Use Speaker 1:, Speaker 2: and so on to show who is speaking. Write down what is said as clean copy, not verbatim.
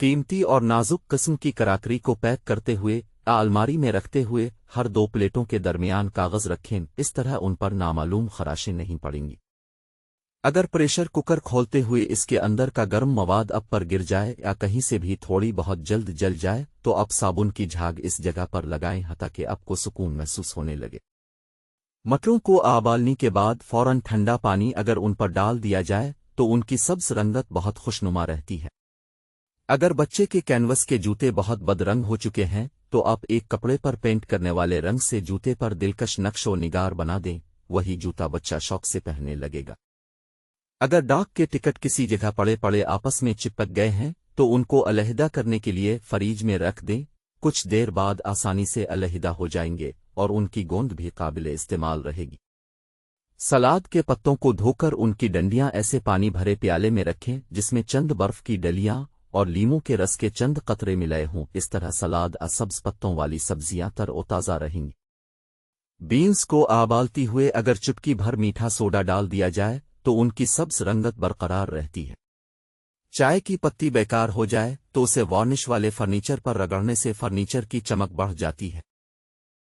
Speaker 1: قیمتی اور نازک قسم کی کراکری کو پیک کرتے ہوئے یا الماری میں رکھتے ہوئے ہر دو پلیٹوں کے درمیان کاغذ رکھیں، اس طرح ان پر نامعلوم خراشیں نہیں پڑیں گی۔ اگر پریشر کوکر کھولتے ہوئے اس کے اندر کا گرم مواد اب پر گر جائے یا کہیں سے بھی تھوڑی بہت جلد جل جائے تو اب صابن کی جھاگ اس جگہ پر لگائیں حتیٰ کہ اب کو سکون محسوس ہونے لگے۔ مٹروں کو ابالنے کے بعد فوراً ٹھنڈا پانی اگر ان پر ڈال دیا جائے تو ان کی سبز رنگت بہت خوشنما رہتی ہے۔ اگر بچے کے کینوس کے جوتے بہت بد رنگ ہو چکے ہیں تو آپ ایک کپڑے پر پینٹ کرنے والے رنگ سے جوتے پر دلکش نقش و نگار بنا دیں، وہی جوتا بچہ شوق سے پہننے لگے گا۔ اگر ڈاک کے ٹکٹ کسی جگہ پڑے آپس میں چپک گئے ہیں تو ان کو علیحدہ کرنے کے لیے فریج میں رکھ دیں، کچھ دیر بعد آسانی سے علیحدہ ہو جائیں گے اور ان کی گوند بھی قابل استعمال رہے گی۔ سلاد کے پتوں کو دھو کر ان کی ڈنڈیاں ایسے پانی بھرے پیالے میں رکھیں جس میں چند برف کی ڈلیاں اور لیموں کے رس کے چند قطرے ملائے ہوں، اس طرح سلاد سبز پتوں والی سبزیاں تر و تازہ رہیں گی۔ بینز کو ابالتی ہوئے اگر چٹکی بھر میٹھا سوڈا ڈال دیا جائے تو ان کی سبز رنگت برقرار رہتی ہے۔ چائے کی پتی بیکار ہو جائے تو اسے وارنش والے فرنیچر پر رگڑنے سے فرنیچر کی چمک بڑھ جاتی ہے۔